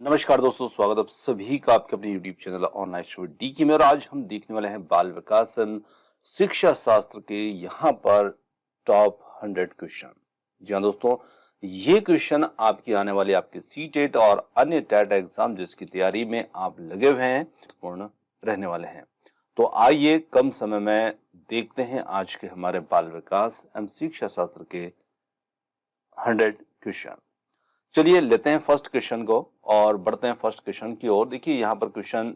नमस्कार दोस्तों, स्वागत आप सभी का आपके अपने YouTube channel online study D की में। और आज हम देखने वाले हैं बाल विकास शिक्षा शास्त्र के यहाँ पर टॉप 100 क्वेश्चन। जी हाँ दोस्तों, ये क्वेश्चन आपकी आने वाली आपके सीटेट और अन्य टेट एग्जाम जिसकी तैयारी में आप लगे हुए हैं पूर्ण रहने वाले हैं। तो आइए कम समय में देखते हैं आज के हमारे बाल विकास एवं शिक्षा शास्त्र के 100 क्वेश्चन। चलिए लेते हैं फर्स्ट क्वेश्चन को और बढ़ते हैं फर्स्ट क्वेश्चन की ओर। देखिए यहाँ पर क्वेश्चन,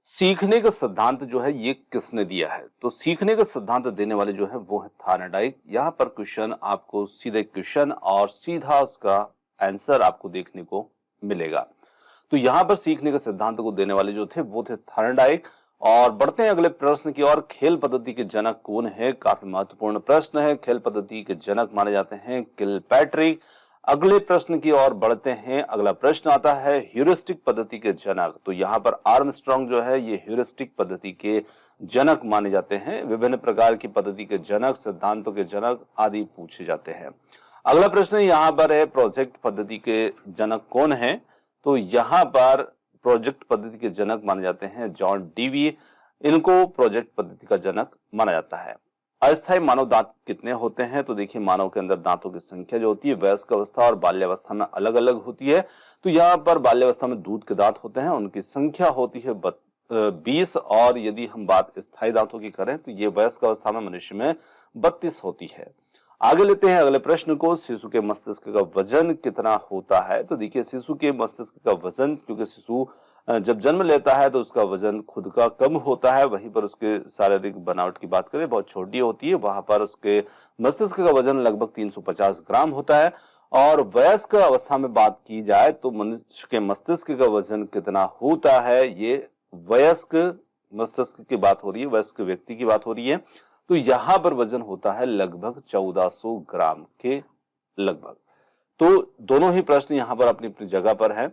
सीखने का सिद्धांत जो है ये किसने दिया है? तो सीखने का सिद्धांत देने वाले जो है वो है थार्नडाइक। यहाँ पर क्वेश्चन आपको सीधे क्वेश्चन और सीधा उसका आंसर आपको देखने को मिलेगा। तो यहाँ पर सीखने के सिद्धांत को देने वाले जो थे वो थे थार्नडाइक। और बढ़ते हैं अगले प्रश्न की ओर। खेल पद्धति के जनक कौन है? काफी महत्वपूर्ण प्रश्न है। खेल पद्धति के जनक माने जाते हैं किलपैट्रिक। अगले प्रश्न की ओर बढ़ते हैं। अगला प्रश्न आता है ह्यूरिस्टिक पद्धति के जनक। तो यहाँ पर आर्मस्ट्रांग जो है ये ह्यूरिस्टिक पद्धति के जनक माने जाते हैं। विभिन्न प्रकार की पद्धति के जनक, सिद्धांतों के जनक आदि पूछे जाते हैं। अगला प्रश्न यहाँ पर है प्रोजेक्ट पद्धति के जनक कौन है? तो यहाँ पर प्रोजेक्ट पद्धति के जनक माने जाते हैं जॉन डीवी। इनको प्रोजेक्ट पद्धति का जनक माना जाता है। अस्थायी मानव दांत कितने होते हैं? तो देखिए मानव के अंदर दांतों की संख्या जो होती है वयस्क अवस्था और बाल्यावस्था में अलग अलग होती है। तो यहाँ पर बाल्यावस्था में दूध के दांत होते हैं, उनकी संख्या होती है 20। और यदि हम बात स्थायी दांतों की करें तो ये वयस्क अवस्था में मनुष्य में 32 होती है। आगे लेते हैं अगले प्रश्न को। शिशु के मस्तिष्क का वजन कितना होता है? तो देखिए शिशु के मस्तिष्क का वजन, क्योंकि शिशु जब जन्म लेता है तो उसका वजन खुद का कम होता है, वहीं पर उसके शारीरिक बनावट की बात करें बहुत छोटी होती है, वहां पर उसके मस्तिष्क का वजन लगभग 350 ग्राम होता है। और वयस्क अवस्था में बात की जाए तो मनुष्य के मस्तिष्क का वजन कितना होता है? ये वयस्क मस्तिष्क की बात हो रही है, वयस्क व्यक्ति की बात हो रही है। तो यहाँ पर वजन होता है लगभग 1400 ग्राम के लगभग। तो दोनों ही प्रश्न यहाँ पर अपनी अपनी जगह पर है।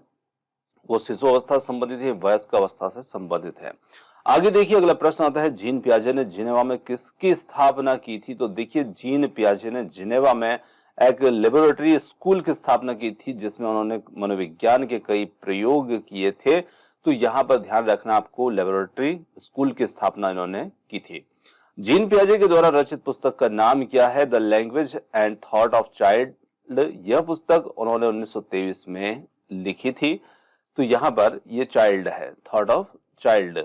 वो शिशु अवस्था से संबंधित है, वयस्क अवस्था से संबंधित है। आगे देखिए अगला प्रश्न आता है जीन पियाजे ने जिनेवा में किसकी स्थापना की थी? तो देखिए जीन पियाजे ने जिनेवा में एक लेबोरेटरी स्कूल की स्थापना की थी जिसमें उन्होंने मनोविज्ञान के कई प्रयोग किए थे। तो यहाँ पर ध्यान रखना आपको, लेबोरेटरी स्कूल की स्थापना इन्होंने की थी। जीन पियाजे के द्वारा रचित पुस्तक का नाम क्या है? The language and thought of child. यह पुस्तक उन्होंने 1923 में लिखी थी। तो यहां पर ये चाइल्ड है, थॉट ऑफ चाइल्ड।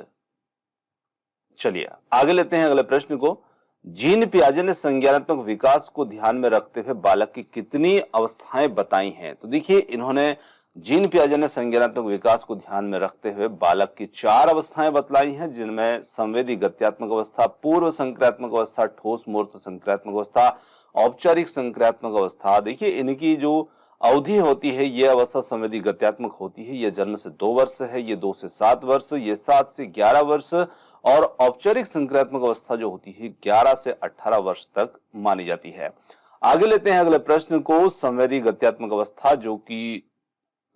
चलिए आगे लेते हैं अगले प्रश्न को। जीन पियाजे ने संज्ञानात्मक विकास को ध्यान में रखते हुए बालक की कितनी अवस्थाएं बताई हैं? तो देखिए इन्होंने, जीन पियाजे ने संज्ञानात्मक विकास को ध्यान में रखते हुए बालक की 4 अवस्थाएं बतलाई हैं, जिनमें संवेदी गत्यात्मक अवस्था, पूर्व संक्रियात्मक अवस्था, ठोस मूर्त संक्रियात्मक अवस्था, औपचारिक संक्रियात्मक अवस्था। देखिए इनकी जो अवधि होती है ये अवस्था संवेदी गत्यात्मक होती है, ये जन्म से 2 वर्ष है, ये 2 से 7 वर्ष, ये 7 से 11 वर्ष। और औपचारिक संक्रियात्मक अवस्था जो होती है 11 से 18 वर्ष तक मानी जाती है। आगे लेते हैं अगले प्रश्न को। संवेदी गत्यात्मक अवस्था जो कि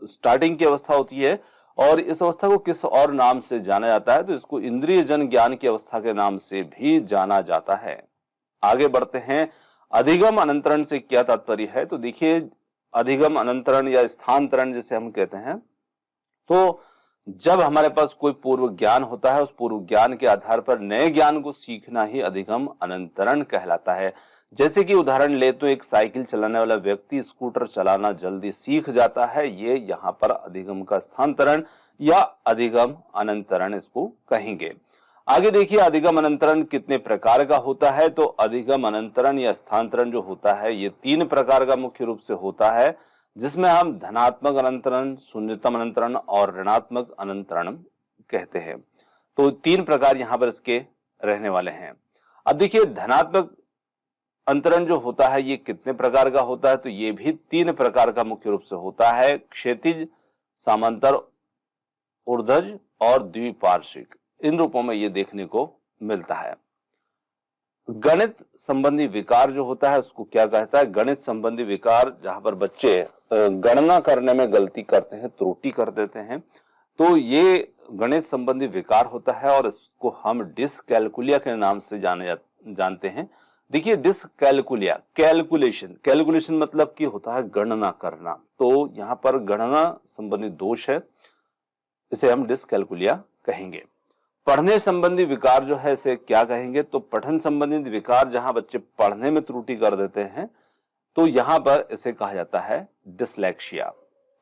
स्टार्टिंग की अवस्था होती है और इस अवस्था को किस और नाम से जाना जाता है? तो इसको इंद्रिय जन ज्ञान की अवस्था के नाम से भी जाना जाता है। आगे बढ़ते हैं। अधिगम अनंतरण से क्या तात्पर्य है? तो देखिए अधिगम अनंतरण या स्थानांतरण जिसे हम कहते हैं, तो जब हमारे पास कोई पूर्व ज्ञान होता है उस पूर्व ज्ञान के आधार पर नए ज्ञान को सीखना ही अधिगम अनंतरण कहलाता है। जैसे कि उदाहरण ले तो एक साइकिल चलाने वाला व्यक्ति स्कूटर चलाना जल्दी सीख जाता है, ये यहाँ पर अधिगम का स्थानांतरण या अधिगम अनंतरण इसको कहेंगे। आगे देखिए अधिगम अनंतरण कितने प्रकार का होता है? तो अधिगम अनंतरण या स्थानांतरण जो होता है ये 3 प्रकार का मुख्य रूप से होता है, जिसमें हम धनात्मक अनंतरण, शून्यतम अनंतरण और ऋणात्मक अनंतरण कहते हैं। तो 3 प्रकार यहाँ पर इसके रहने वाले हैं। अब देखिए धनात्मक अंतरण जो होता है ये कितने प्रकार का होता है? तो ये भी 3 प्रकार का मुख्य रूप से होता है, क्षैतिज, समांतर, ऊर्ध्वज और द्विपार्श्विक। इन रूपों में ये देखने को मिलता है। गणित संबंधी विकार जो होता है उसको क्या कहता है? गणित संबंधी विकार जहां पर बच्चे गणना करने में गलती करते हैं, त्रुटि कर देते हैं, तो ये गणित संबंधी विकार होता है और इसको हम डिसकैलकुलिया के नाम से जानते हैं। देखिए डिसकैलकुलिया, कैलकुलेशन, कैलकुलेशन मतलब कि होता है गणना करना, तो यहाँ पर गणना संबंधी दोष है, इसे हम डिसकैलकुलिया कहेंगे। पढ़ने संबंधी विकार जो है इसे क्या कहेंगे, तो पठन संबंधित विकार, जहां बच्चे पढ़ने में त्रुटि कर देते हैं तो यहां पर इसे कहा जाता है डिसलेक्सिया।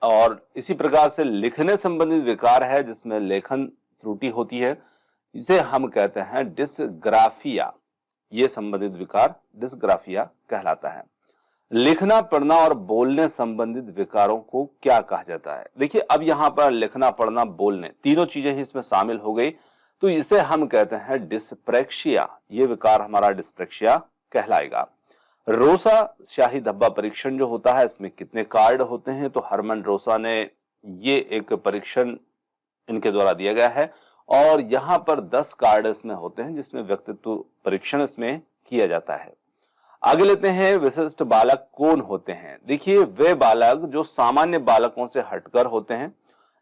और इसी प्रकार से लिखने संबंधित विकार है जिसमें लेखन त्रुटि होती है, इसे हम कहते हैं डिसग्राफिया। ये संबंधित विकार डिसग्राफिया कहलाता है। लिखना पढ़ना और बोलने संबंधित विकारों को क्या कहा जाता है। देखिए अब यहां पर लिखना पढ़ना बोलने तीनों चीजें ही इसमें शामिल हो गई, तो इसे हम कहते हैं डिस्प्रेक्सिया। ये विकार हमारा डिस्प्रेक्सिया कहलाएगा। रोसा शाही धब्बा परीक्षण जो होता है इसमें कितने कार्ड होते हैं, तो हरमन रोसा ने ये एक परीक्षण इनके द्वारा दिया गया है और यहाँ पर 10 कार्ड इसमें होते हैं जिसमें व्यक्तित्व परीक्षण इसमें किया जाता है। आगे लेते हैं विशिष्ट बालक कौन होते हैं। देखिए वे बालक जो सामान्य बालकों से हटकर होते हैं,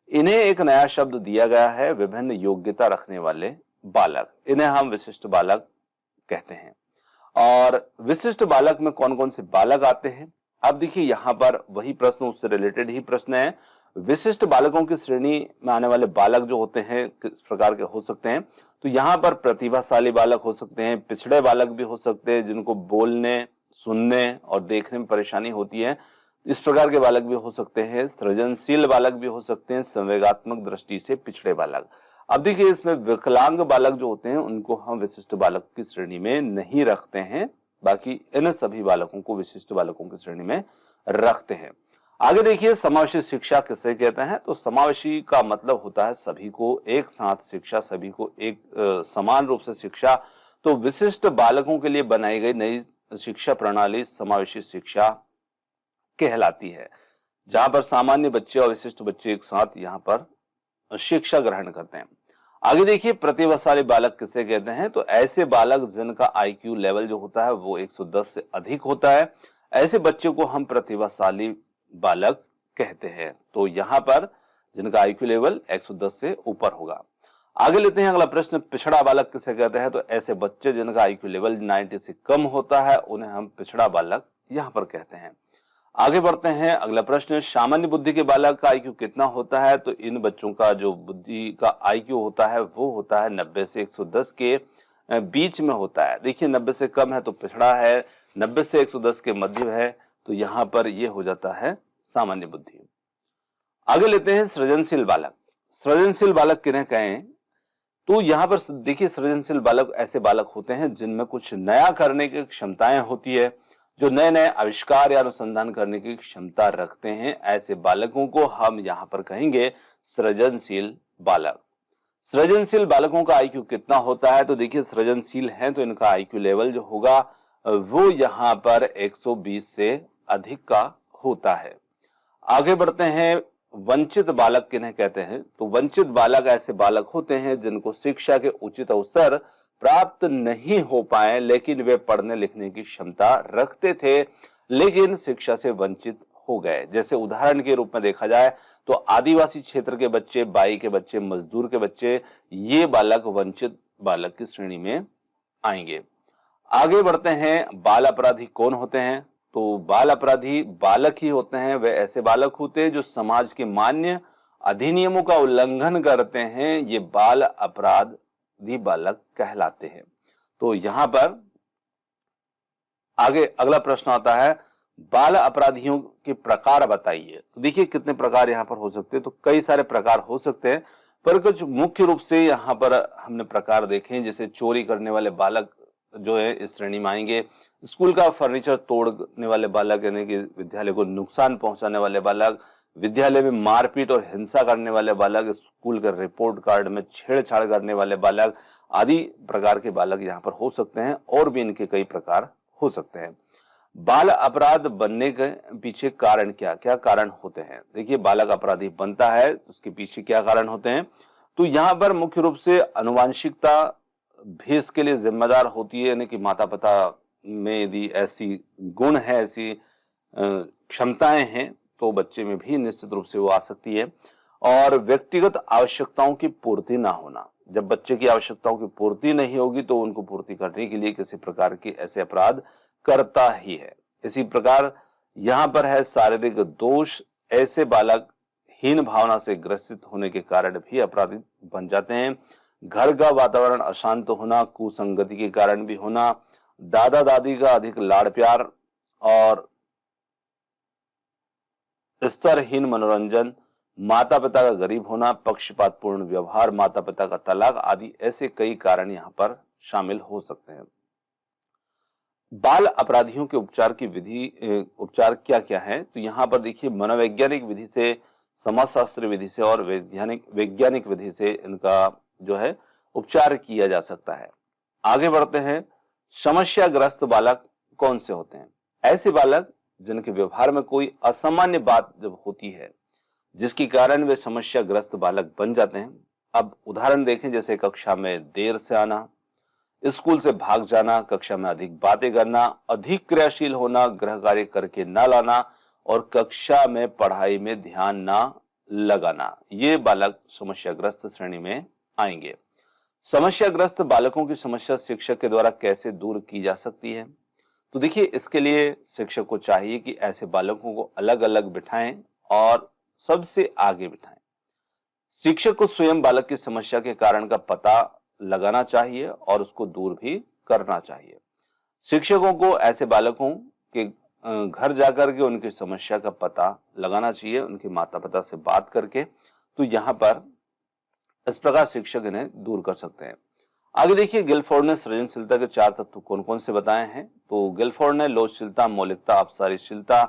इन्हें एक नया शब्द दिया गया है, विभिन्न योग्यता रखने वाले बालक, इन्हें हम विशिष्ट बालक कहते हैं। और विशिष्ट बालक में कौन कौन से बालक आते हैं, अब देखिए यहां पर वही प्रश्न, उससे रिलेटेड ही प्रश्न है। विशिष्ट बालकों की श्रेणी में आने वाले बालक जो होते हैं किस प्रकार के हो सकते हैं, तो यहाँ पर प्रतिभाशाली बालक हो सकते हैं, पिछड़े बालक भी हो सकते हैं जिनको बोलने सुनने और देखने में परेशानी होती है, इस प्रकार के बालक भी हो सकते हैं, सृजनशील बालक भी हो सकते हैं, संवेगात्मक दृष्टि से पिछड़े बालक। अब देखिए इसमें विकलांग बालक जो होते हैं उनको हम विशिष्ट बालक की श्रेणी में नहीं रखते हैं, बाकी इन सभी बालकों को विशिष्ट बालकों की श्रेणी में रखते हैं। आगे देखिए समावेशी शिक्षा किसे कहते हैं, तो समावेशी का मतलब होता है सभी को एक साथ शिक्षा, सभी को एक समान रूप से शिक्षा। तो विशिष्ट बालकों के लिए बनाई गई नई शिक्षा प्रणाली समावेशी शिक्षा कहलाती है, जहां पर सामान्य बच्चे और विशिष्ट बच्चे एक साथ यहां पर शिक्षा ग्रहण करते हैं। आगे देखिए प्रतिभाशाली बालक किसे कहते हैं, तो ऐसे बालक जिनका आईक्यू लेवल जो होता है वो 110 से अधिक होता है, ऐसे बच्चों को हम प्रतिभाशाली बालक कहते हैं। तो यहां पर जिनका आईक्यू लेवल 110 से ऊपर होगा। आगे लेते हैं अगला प्रश्न, पिछड़ा बालक किसे कहते हैं, तो ऐसे बच्चे जिनका आईक्यू लेवल 90 से कम होता है उन्हें हम पिछड़ा बालक यहां पर कहते हैं। आगे बढ़ते हैं अगला प्रश्न, सामान्य बुद्धि के बालक का आईक्यू कितना होता है, तो इन बच्चों का जो बुद्धि का आईक्यू होता है वो होता है 90 से 110 के बीच में होता है। देखिए 90 से कम है तो पिछड़ा है, 90 से 110 के मध्य है तो यहां पर ये हो जाता है सामान्य बुद्धि। आगे लेते हैं सृजनशील बालक। सृजनशील बालक किन्हें कहें, तो यहां पर देखिए सृजनशील बालक ऐसे बालक होते हैं जिनमें कुछ नया करने की क्षमताएं होती है, जो नए नए आविष्कार या अनुसंधान करने की क्षमता रखते हैं, ऐसे बालकों को हम यहां पर कहेंगे सृजनशील बालक। सृजनशील बालकों का आईक्यू कितना होता है, तो देखिए सृजनशील हैं तो इनका आईक्यू लेवल जो होगा वो यहां पर 120 से अधिक का होता है। आगे बढ़ते हैं, वंचित बालक किन्हें कहते हैं, तो वंचित बालक ऐसे बालक होते हैं जिनको शिक्षा के उचित अवसर प्राप्त नहीं हो पाए, लेकिन वे पढ़ने लिखने की क्षमता रखते थे लेकिन शिक्षा से वंचित हो गए। जैसे उदाहरण के रूप में देखा जाए तो आदिवासी क्षेत्र के बच्चे, बाई के बच्चे, मजदूर के बच्चे, ये बालक वंचित बालक की श्रेणी में आएंगे। आगे बढ़ते हैं, बाल अपराधी कौन होते हैं, तो बाल अपराधी बालक ही होते हैं, वे ऐसे बालक होते हैं जो समाज के मान्य अधिनियमों का उल्लंघन करते हैं, ये बाल अपराधी बालक कहलाते हैं। तो यहां पर आगे अगला प्रश्न आता है, बाल अपराधियों के प्रकार बताइए। तो देखिए कितने प्रकार यहां पर हो सकते हैं, तो कई सारे प्रकार हो सकते हैं, पर कुछ मुख्य रूप से यहां पर हमने प्रकार देखे हैं। जैसे चोरी करने वाले बालक जो है इस श्रेणी में आएंगे, स्कूल का फर्नीचर तोड़ने वाले बालक यानी कि विद्यालय को नुकसान पहुंचाने वाले बालक, विद्यालय में मारपीट और हिंसा करने वाले बालक, स्कूल के रिपोर्ट कार्ड में छेड़छाड़ करने वाले बालक, आदि प्रकार के बालक यहाँ पर हो सकते हैं, और भी इनके कई प्रकार हो सकते हैं। बाल अपराध बनने के पीछे कारण क्या क्या कारण होते हैं, देखिए बालक अपराधी बनता है उसके पीछे क्या कारण होते हैं, तो यहाँ पर मुख्य रूप से अनुवांशिकता भी इसके लिए जिम्मेदार होती है, यानी कि माता पिता में यदि ऐसी गुण है, ऐसी क्षमताएं हैं तो बच्चे में भी निश्चित रूप से वो आ सकती है। और व्यक्तिगत आवश्यकताओं की पूर्ति ना होना, जब बच्चे की आवश्यकताओं की पूर्ति नहीं होगी तो उनको पूर्ति करने के लिए किसी प्रकार के ऐसे अपराध करता ही है। इसी प्रकार यहाँ पर है शारीरिक दोष। ऐसे बालक हीन भावना से ग्रसित होने के कारण भी अपराधी बन जाते हैं। घर का वातावरण अशांत होना, कुसंगति के कारण भी होना, दादा दादी का अधिक लाड़ प्यार और स्तरहीन मनोरंजन, माता पिता का गरीब होना, पक्षपातपूर्ण व्यवहार, माता पिता का तलाक आदि ऐसे कई कारण यहाँ पर शामिल हो सकते हैं। बाल अपराधियों के उपचार की उपचार क्या क्या है, तो यहाँ पर देखिए मनोवैज्ञानिक विधि से, समाजशास्त्र विधि से और वैज्ञानिक विधि से इनका जो है उपचार किया जा सकता है। आगे बढ़ते हैं। समस्याग्रस्त बालक कौन से होते हैं? ऐसे बालक जिनके व्यवहार में कोई असामान्य बात जब होती है जिसके कारण वे समस्याग्रस्त बालक बन जाते हैं। अब उदाहरण देखें, जैसे कक्षा में देर से आना, स्कूल से भाग जाना, कक्षा में अधिक बातें करना, अधिक क्रियाशील होना, गृह कार्य करके न लाना और कक्षा में पढ़ाई में ध्यान न लगाना, ये बालक समस्याग्रस्त श्रेणी में आएंगे। समस्याग्रस्त बालकों की समस्या शिक्षक के द्वारा कैसे दूर की जा सकती है? तो देखिए, इसके लिए शिक्षक को चाहिए कि ऐसे बालकों को अलग अलग बिठाएं और सबसे आगे बिठाएं। शिक्षक को स्वयं बालक की समस्या के कारण का पता लगाना चाहिए और उसको दूर भी करना चाहिए। शिक्षकों को ऐसे बालकों के घर जाकर के उनकी समस्या का पता लगाना चाहिए, उनके माता पिता से बात करके। तो यहाँ पर इस प्रकार शिक्षक इन्हें दूर कर सकते हैं। आगे देखिए, गिलफोर्ड ने सृजनशीलता के 4 तत्व कौन कौन से बताए हैं? तो गिलफोर्ड ने लोचशीलता, मौलिकता, अपसारीशीलता,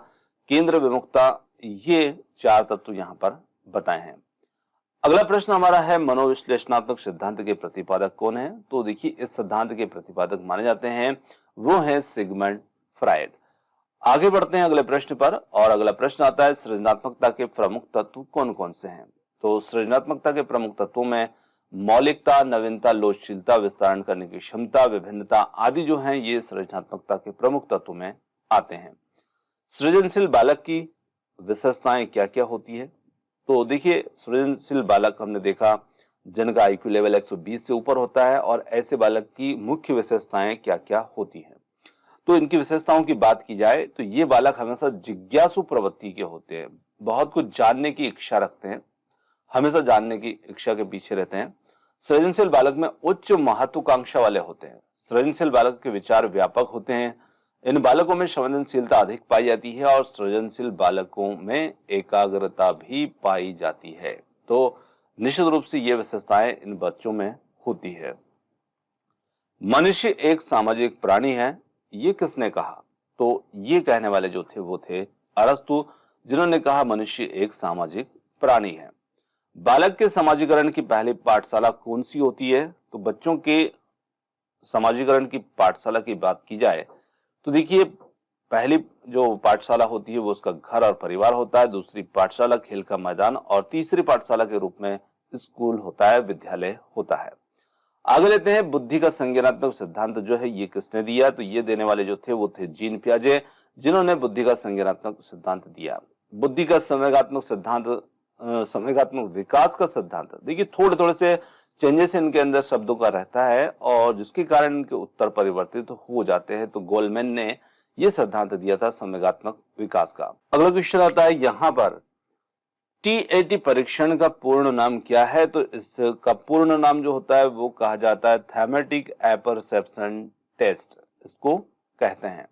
केंद्र विमुखता, ये 4 तत्व यहाँ पर बताए हैं। अगला प्रश्न हमारा है, मनोविश्लेषणात्मक सिद्धांत के प्रतिपादक कौन है? तो देखिए, इस सिद्धांत के प्रतिपादक माने जाते हैं वो है सिगमंड फ्रायड। आगे बढ़ते हैं अगले प्रश्न पर, और अगला प्रश्न आता है, सृजनात्मकता के प्रमुख तत्व कौन कौन से हैं? तो सृजनात्मकता के प्रमुख तत्वों में मौलिकता, नवीनता, लोचशीलता, विस्तारण करने की क्षमता, विभिन्नता आदि जो हैं, ये सृजनात्मकता के प्रमुख तत्वों में आते हैं। सृजनशील बालक की विशेषताएं क्या क्या होती है? तो देखिए, सृजनशील बालक हमने देखा जिनका IQ लेवल 120 से ऊपर होता है, और ऐसे बालक की मुख्य विशेषताएं क्या क्या होती हैं? तो इनकी विशेषताओं की बात की जाए तो ये बालक हमेशा जिज्ञासु प्रवृत्ति के होते हैं, बहुत कुछ जानने की इच्छा रखते हैं, हमेशा जानने की इच्छा के पीछे रहते हैं। सृजनशील बालक में उच्च महत्वाकांक्षा वाले होते हैं। सृजनशील बालक के विचार व्यापक होते हैं। इन बालकों में संवेदनशीलता अधिक पाई जाती है और सृजनशील बालकों में एकाग्रता भी पाई जाती है। तो निश्चित रूप से ये विशेषताएं इन बच्चों में होती है। मनुष्य एक सामाजिक प्राणी है, ये किसने कहा? तो ये कहने वाले जो थे वो थे अरस्तु, जिन्होंने कहा मनुष्य एक सामाजिक प्राणी है। बालक के समाजीकरण की पहली पाठशाला कौन सी होती है? तो बच्चों के समाजीकरण की पाठशाला की बात की जाए तो देखिए, पहली जो पाठशाला होती है वो उसका घर और परिवार होता है, दूसरी पाठशाला खेल का मैदान, और तीसरी पाठशाला के रूप में स्कूल होता है, विद्यालय होता है। आगे लेते हैं, बुद्धि का संज्ञानात्मक सिद्धांत जो है ये किसने दिया? तो ये देने वाले जो थे वो थे जीन पियाजे, जिन्होंने बुद्धि का संज्ञानात्मक सिद्धांत दिया। बुद्धि का संवेगात्मक सिद्धांत, संवेगात्मक विकास का सिद्धांत, देखिए थोड़े थोड़े से चेंजेस इनके अंदर शब्दों का रहता है और जिसके कारण इनके उत्तर परिवर्तित हो जाते हैं। तो गोलमैन ने यह सिद्धांत दिया था संवेगात्मक विकास का। अगला क्वेश्चन आता है यहाँ पर, TAT परीक्षण का पूर्ण नाम क्या है? तो इसका पूर्ण नाम जो होता है वो कहा जाता है थैमेटिक एपरसेप्शन टेस्ट, इसको कहते हैं।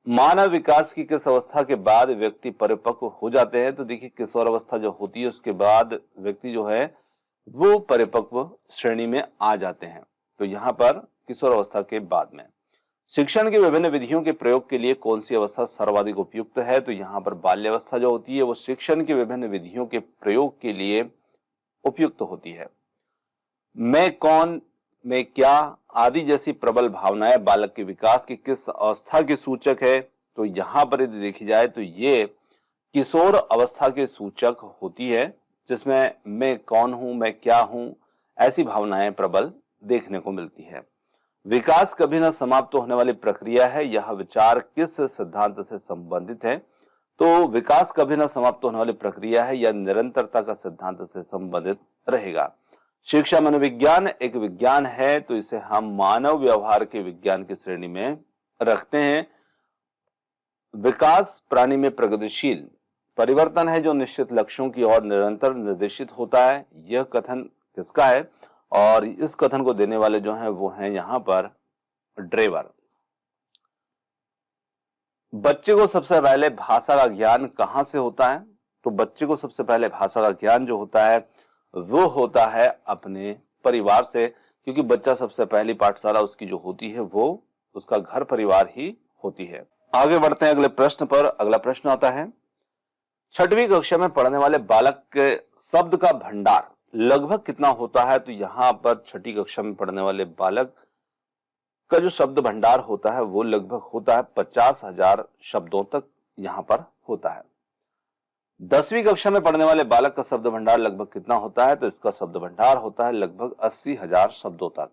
मानव विकास की किस अवस्था के बाद व्यक्ति परिपक्व हो जाते हैं? तो देखिए, किशोर अवस्था जो होती है उसके बाद व्यक्ति जो है वो परिपक्व श्रेणी में आ जाते हैं। तो यहाँ पर किशोर अवस्था के बाद में। शिक्षण की विभिन्न विधियों के प्रयोग के लिए कौन सी अवस्था सर्वाधिक उपयुक्त है? तो यहाँ पर बाल्यावस्था जो होती है वो शिक्षण की विभिन्न विधियों के प्रयोग के लिए उपयुक्त होती है। मैं कौन, मैं क्या आदि जैसी प्रबल भावनाएं बालक के विकास की किस अवस्था के सूचक है? तो यहाँ पर यदि देखी जाए तो ये किशोर अवस्था के सूचक होती है, जिसमें मैं कौन हूं, मैं क्या हूं, ऐसी भावनाएं प्रबल देखने को मिलती है। विकास कभी न समाप्त होने वाली प्रक्रिया है, यह विचार किस सिद्धांत से संबंधित है? तो विकास कभी न समाप्त होने वाली प्रक्रिया है, यह निरंतरता का सिद्धांत से संबंधित रहेगा। शिक्षा मनोविज्ञान एक विज्ञान है, तो इसे हम मानव व्यवहार के विज्ञान की श्रेणी में रखते हैं। विकास प्राणी में प्रगतिशील परिवर्तन है जो निश्चित लक्ष्यों की ओर निरंतर निर्देशित होता है। यह कथन किसका है? और इस कथन को देने वाले जो हैं वो हैं यहां पर ड्रेवर। बच्चे को सबसे पहले भाषा का ज्ञान कहां से होता है? तो बच्चे को सबसे पहले भाषा का ज्ञान जो होता है वो होता है अपने परिवार से, क्योंकि बच्चा सबसे पहली पाठशाला उसकी जो होती है वो उसका घर परिवार ही होती है। आगे बढ़ते हैं अगले प्रश्न पर। अगला प्रश्न आता है, छठवीं कक्षा में पढ़ने वाले बालक के शब्द का भंडार लगभग कितना होता है? तो यहां पर छठी कक्षा में पढ़ने वाले बालक का जो शब्द भंडार होता है वो लगभग होता है 50,000 शब्दों तक यहां पर होता है। 10वीं कक्षा में पढ़ने वाले बालक का शब्द भंडार लगभग कितना होता है? तो इसका शब्द भंडार होता है लगभग 80,000 शब्दों तक।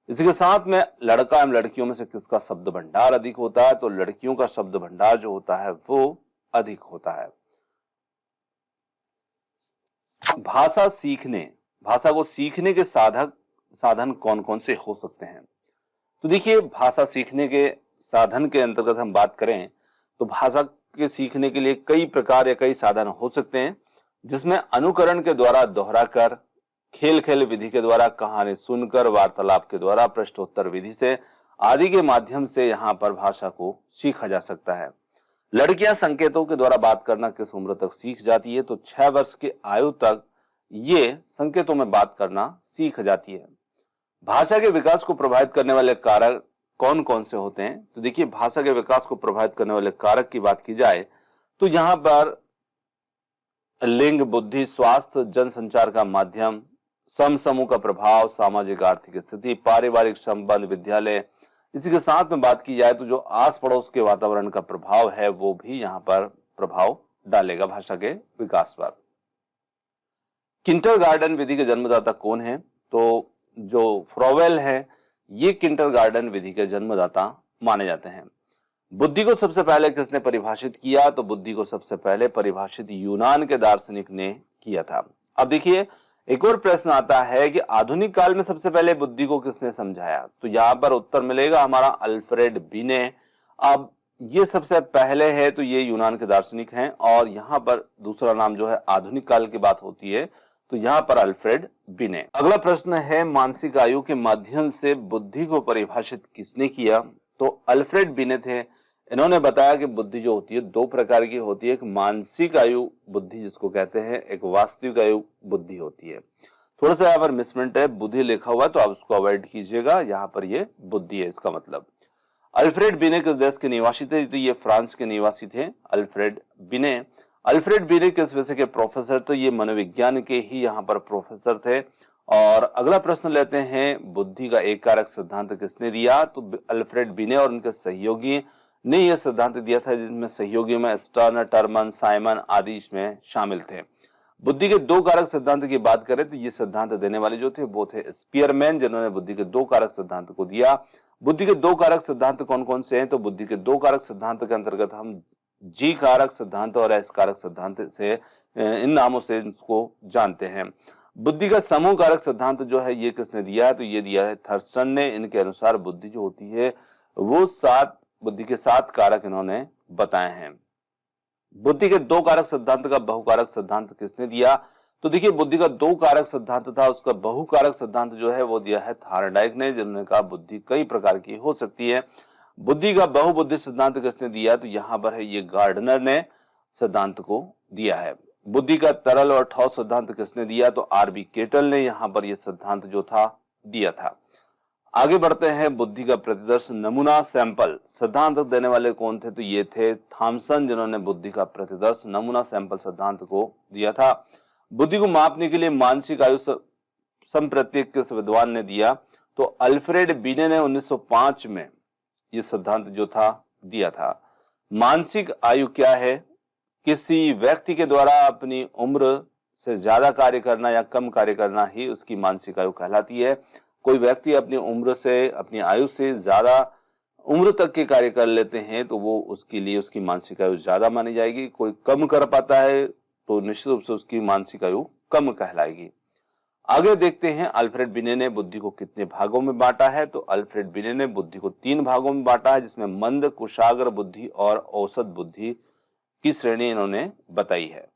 इसी के साथ में लड़का एवं लड़कियों में से किसका शब्द भंडार अधिक होता है? तो लड़कियों का शब्द भंडार जो होता है वो अधिक होता है। भाषा को सीखने के साधन कौन कौन से हो सकते हैं? तो देखिए, भाषा सीखने के साधन के अंतर्गत हम बात करें तो भाषा के सीखने के लिए कई प्रकार या कई साधन हो सकते हैं, जिसमें अनुकरण के द्वारा दोहराकर, खेल खेल विधि के द्वारा, कहानी सुनकर, वार्तालाप के द्वारा, प्रश्नोत्तर विधि से आदि के माध्यम से यहाँ पर भाषा को सीखा जा सकता है। लड़कियां संकेतों के द्वारा बात करना किस उम्र तक सीख जाती है? तो 6 वर्ष की आयु तक ये संकेतों में बात करना सीख जाती है। भाषा के विकास को प्रभावित करने वाले कारक कौन कौन से होते हैं? तो देखिए, भाषा के विकास को प्रभावित करने वाले कारक की बात की जाए तो यहां पर लिंग, बुद्धि, स्वास्थ्य, जनसंचार का माध्यम, समूह का प्रभाव, सामाजिक आर्थिक स्थिति, पारिवारिक संबंध, विद्यालय। इसी के साथ में बात की जाए तो जो आस पड़ोस के वातावरण का प्रभाव है वो भी यहाँ पर प्रभाव डालेगा भाषा के विकास पर। किंडरगार्टन विधि के जन्मदाता कौन है? तो जो फ्रोवेल है ये किंडरगार्टन विधि के जन्मदाता माने जाते हैं। बुद्धि को सबसे पहले किसने परिभाषित किया? तो बुद्धि को सबसे पहले परिभाषित यूनान के दार्शनिक ने किया था। अब देखिए, एक और प्रश्न आता है कि आधुनिक काल में सबसे पहले बुद्धि को किसने समझाया? तो यहाँ पर उत्तर मिलेगा हमारा अल्फ्रेड बिने। अब ये सबसे पहले है तो ये यूनान के दार्शनिक हैं, और यहाँ पर दूसरा नाम जो है आधुनिक काल की बात होती है तो यहाँ पर अल्फ्रेड बिने। अगला प्रश्न है, मानसिक आयु के माध्यम से बुद्धि को परिभाषित किसने किया? तो अल्फ्रेड बिने थे। इन्होंने बताया कि बुद्धि जो होती है दो प्रकार की होती है, एक मानसिक आयु बुद्धि जिसको कहते हैं, एक वास्तविक आयु बुद्धि होती है। थोड़ा सा यहाँ पर मिसप्रिंट है, बुद्धि लिखा हुआ तो आप उसको अवॉइड कीजिएगा, यहाँ पर ये बुद्धि है इसका मतलब। अल्फ्रेड बिने किस देश के निवासी थे? तो ये फ्रांस के निवासी थे अल्फ्रेड बिने। अल्फ्रेड बिने किस विषय के प्रोफेसर? तो ये मनोविज्ञान के ही यहाँ पर प्रोफेसर थे। और अगला प्रश्न लेते हैं, बुद्धि का एक कारक सिद्धांत किसने दिया? तो अल्फ्रेड बिने और उनके सहयोगी ने यह सिद्धांत दिया था, जिनमें सहयोगियों में स्टर्नर, टर्मन, साइमन आदि इसमें शामिल थे। बुद्धि के दो कारक सिद्धांत की बात करें तो ये सिद्धांत देने वाले जो थे वो थे स्पीयरमैन, जिन्होंने बुद्धि के दो कारक सिद्धांत को दिया। बुद्धि के दो कारक सिद्धांत कौन कौन से हैं? तो बुद्धि के दो कारक सिद्धांत के अंतर्गत हम जी कारक सिद्धांत और एस कारक सिद्धांत से इन नामों से इसको जानते हैं। बुद्धि का समूह कारक सिद्धांत जो है ये किसने दिया है? तो ये दिया है थर्स्टन ने। इनके अनुसार बुद्धि जो होती है वो बुद्धि के 7 कारक इन्होंने बताए हैं। बुद्धि के दो कारक सिद्धांत का बहुकारक सिद्धांत किसने दिया? तो देखिए, बुद्धि का दो कारक सिद्धांत था, उसका बहुकारक सिद्धांत जो है वो दिया है थार्नडाइक ने, जिन्होंने कहा बुद्धि कई प्रकार की हो सकती है। बुद्धि का बहुबुद्धि सिद्धांत किसने दिया? तो यहां पर है ये गार्डनर ने सिद्धांत को दिया है। बुद्धि का तरल और ठोस सिद्धांत किसने दिया? तो आरबी केटल ने यहां पर यह सिद्धांत जो था दिया था। आगे बढ़ते हैं, बुद्धि का प्रतिदर्श नमूना सैंपल सिद्धांत देने वाले कौन थे? तो ये थे थॉमसन, जिन्होंने बुद्धि का प्रतिदर्श नमूना सैंपल सिद्धांत को दिया था। बुद्धि को मापने के लिए मानसिक आयु संप्रत्येक किस विद्वान ने दिया? तो अल्फ्रेड बिने ने 1905 में यह सिद्धांत जो था दिया था। मानसिक आयु क्या है? किसी व्यक्ति के द्वारा अपनी उम्र से ज्यादा कार्य करना या कम कार्य करना ही उसकी मानसिक आयु कहलाती है। कोई व्यक्ति अपनी उम्र से, अपनी आयु से ज्यादा उम्र तक के कार्य कर लेते हैं तो वो उसके लिए उसकी मानसिक आयु ज्यादा मानी जाएगी। कोई कम कर पाता है तो निश्चित रूप से उसकी मानसिक आयु कम कहलाएगी। आगे देखते हैं अल्फ्रेड बिने ने बुद्धि को कितने भागों में बांटा है। तो अल्फ्रेड बिने ने बुद्धि को 3 भागों में बांटा है, जिसमें मंद, कुशाग्र बुद्धि और औसत बुद्धि की श्रेणी इन्होंने बताई है।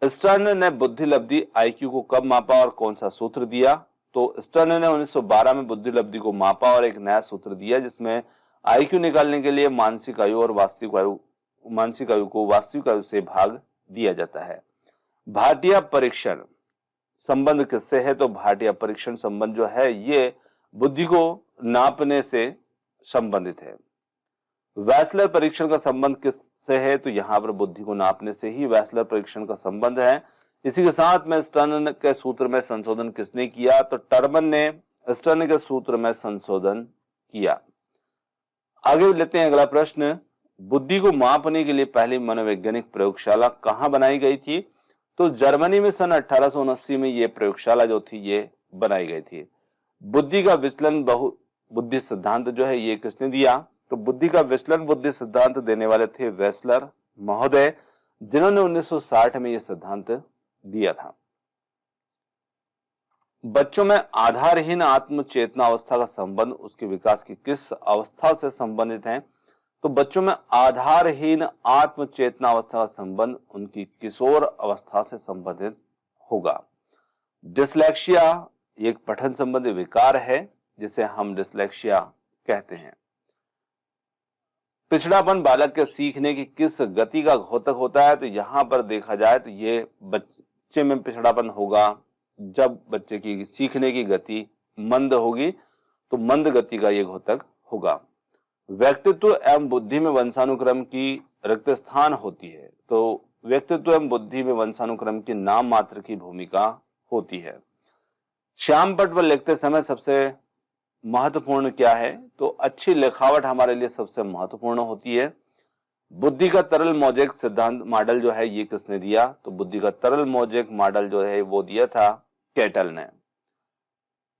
स्टर्न ने बुद्धि लब्धि आईक्यू को कब मापा और कौन सा सूत्र दिया? तो स्टर्न ने 1912 में बुद्धि लब्धि को मापा और एक नया सूत्र दिया, जिसमें आईक्यू निकालने के लिए मानसिक आयु और मानसिक आयु को वास्तविक आयु से भाग दिया जाता है। भाटिया परीक्षण संबंध किससे है? तो भाटिया परीक्षण संबंध जो है ये बुद्धि को नापने से संबंधित है। वैसलर परीक्षण का संबंध किससे है? तो यहां पर बुद्धि को नापने से ही वैसलर परीक्षण का संबंध है। इसी के साथ में स्टर्न के सूत्र में संशोधन किसने किया? तो टर्मन ने स्टर्न के सूत्र में संशोधन किया। आगे लेते हैं अगला प्रश्न। बुद्धि को मापने के लिए पहली मनोवैज्ञानिक प्रयोगशाला कहां बनाई गई थी? तो जर्मनी में सन 1879 में यह प्रयोगशाला जो थी ये बनाई गई थी। बुद्धि का विचलन बहु बुद्धि सिद्धांत जो है ये किसने दिया? तो बुद्धि का विचलन बुद्धि सिद्धांत देने वाले थे वेस्लर महोदय, जिन्होंने 1960 में यह सिद्धांत दिया था। बच्चों में आधारहीन आत्म चेतना अवस्था का संबंध उसके विकास की किस अवस्था से संबंधित है? तो बच्चों में आधारहीन आत्म चेतना अवस्था का संबंध उनकी किशोर अवस्था से संबंधित होगा। डिसलेक्सिया एक पठन संबंधी विकार है, जिसे हम डिसलेक्सिया कहते हैं। पिछड़ापन बालक के सीखने की किस गति का घोतक होता है? तो यहां पर देखा जाए तो ये बच्चे में पिछड़ापन होगा जब बच्चे की सीखने की गति मंद होगी, तो मंद गति का ये घोतक होगा। व्यक्तित्व एवं बुद्धि में वंशानुक्रम की रिक्त स्थान होती है। तो व्यक्तित्व एवं बुद्धि में वंशानुक्रम की नाम मात्र की भूमिका होती है। श्याम पट पर लिखते समय सबसे महत्वपूर्ण क्या है? तो अच्छी लिखावट हमारे लिए सबसे महत्वपूर्ण होती है। बुद्धि का तरल मोजेक सिद्धांत मॉडल जो है ये किसने दिया? तो बुद्धि का तरल मोजेक मॉडल जो है वो दिया था कैटल ने।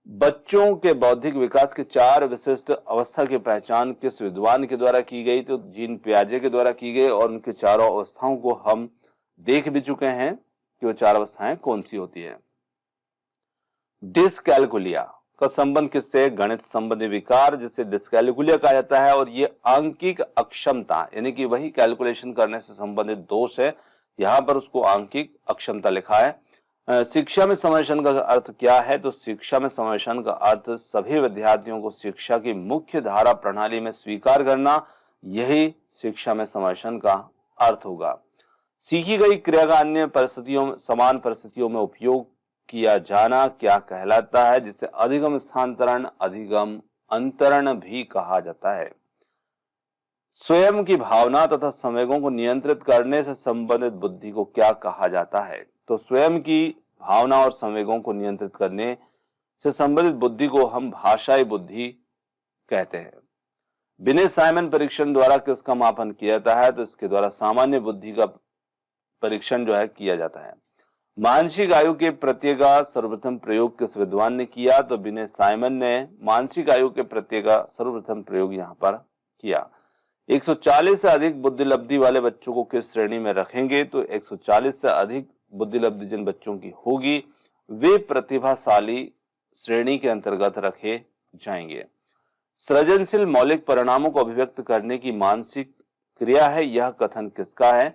बच्चों के बौद्धिक विकास के 4 विशिष्ट अवस्था की पहचान किस विद्वान के द्वारा की गई? तो जीन पियाजे के द्वारा की गई, और उनकी चारों अवस्थाओं को हम देख भी चुके हैं कि वो 4 अवस्थाएं कौन सी होती है। डिसकैलकुलिया का संबंध किससे? गणित संबंधी विकार, जिसे डिसकैलकुलिया कहा जाता है, और ये आंकिक अक्षमता यानी कि वही कैलकुलेशन करने से संबंधित दोष है। यहां पर उसको आंकिक अक्षमता लिखा है। शिक्षा में समावेशन का अर्थ क्या है? तो शिक्षा में समावेशन का अर्थ सभी विद्यार्थियों को शिक्षा की मुख्य धारा प्रणाली में स्वीकार करना, यही शिक्षा में समावेशन का अर्थ होगा। सीखी गई क्रिया का अन्य परिस्थितियों समान परिस्थितियों में उपयोग किया जाना क्या कहलाता है? जिसे अधिगम स्थानांतरण, अधिगम अंतरण भी कहा जाता है। स्वयं की भावना तथा संवेगों को नियंत्रित करने से संबंधित बुद्धि को क्या कहा जाता है? तो स्वयं की भावना और संवेगों को नियंत्रित करने से संबंधित बुद्धि को हम भाषाई बुद्धि कहते हैं। बिने साइमन परीक्षण द्वारा किसका मापन किया जाता है? तो इसके द्वारा सामान्य बुद्धि का परीक्षण जो है किया जाता है। मानसिक आयु के प्रत्यय का सर्वप्रथम प्रयोग किस विद्वान ने किया? तो बिने साइमन ने मानसिक आयु के प्रत्यय का सर्वप्रथम प्रयोग यहां पर किया। 140 से अधिक बुद्धि लब्धि वाले बच्चों को किस श्रेणी में रखेंगे? तो 140 से अधिक बुद्धि लब्धि जिन बच्चों की होगी वे प्रतिभाशाली श्रेणी के अंतर्गत रखे जाएंगे। सृजनशील मौलिक परिणामों को अभिव्यक्त करने की मानसिक क्रिया है, यह कथन किसका है?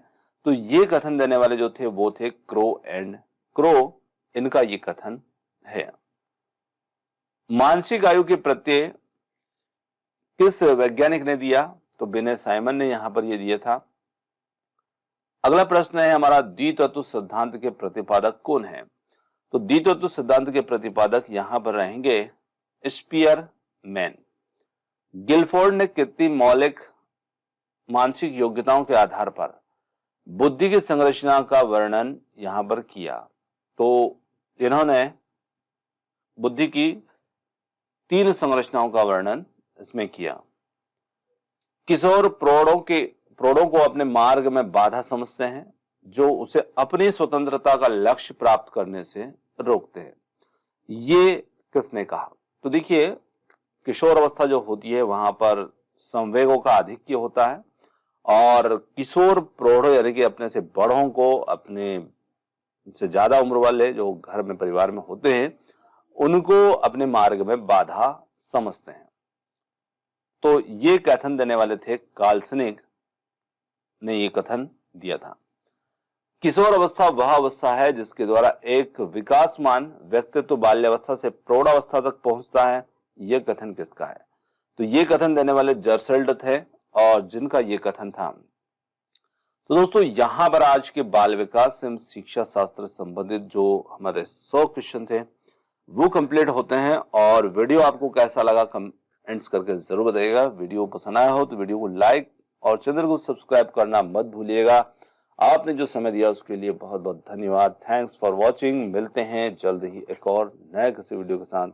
तो ये कथन देने वाले जो थे वो थे क्रो एंड क्रो, इनका ये कथन है। मानसिक आयु के प्रत्यय किस वैज्ञानिक ने दिया? तो बिने साइमन ने यहां पर यह दिया था। अगला प्रश्न है हमारा, द्वितत्व सिद्धांत के प्रतिपादक कौन है? तो द्वितत्व सिद्धांत के प्रतिपादक यहां पर रहेंगे स्पीयरमैन। गिलफोर्ड ने कितनी मौलिक मानसिक योग्यताओं के आधार पर बुद्धि की संरचना का वर्णन यहां पर किया? तो इन्होंने बुद्धि की 3 संरचनाओं का वर्णन इसमें किया। किशोर प्रौढ़ों को अपने मार्ग में बाधा समझते हैं, जो उसे अपनी स्वतंत्रता का लक्ष्य प्राप्त करने से रोकते हैं। ये किसने कहा? तो देखिए, किशोर अवस्था जो होती है वहां पर संवेगों का आधिक्य होता है, और किशोर प्रौढ़ यानी कि अपने से बड़ों को अपने उनसे ज्यादा उम्र वाले जो घर में परिवार में होते हैं उनको अपने मार्ग में बाधा समझते हैं। तो ये कथन देने वाले थे काल्सनिक ने ये कथन दिया था। किशोर अवस्था वह अवस्था है जिसके द्वारा एक विकासमान व्यक्तित्व बाल्यावस्था से प्रौढ़ावस्था तक पहुंचता है। यह कथन किसका है? तो ये कथन देने वाले जर्सल्ड थे और जिनका ये कथन था। तो दोस्तों यहां पर आज के बाल विकास एवं शिक्षा शास्त्र संबंधित जो हमारे 100 क्वेश्चन थे वो कंप्लीट होते हैं। और वीडियो आपको कैसा लगा कमेंट्स करके जरूर बताइएगा। वीडियो पसंद आया हो तो वीडियो को लाइक और चैनल को सब्सक्राइब करना मत भूलिएगा। आपने जो समय दिया उसके लिए बहुत बहुत धन्यवाद। Thanks for watching. मिलते हैं जल्द ही एक और नए किसी वीडियो के साथ।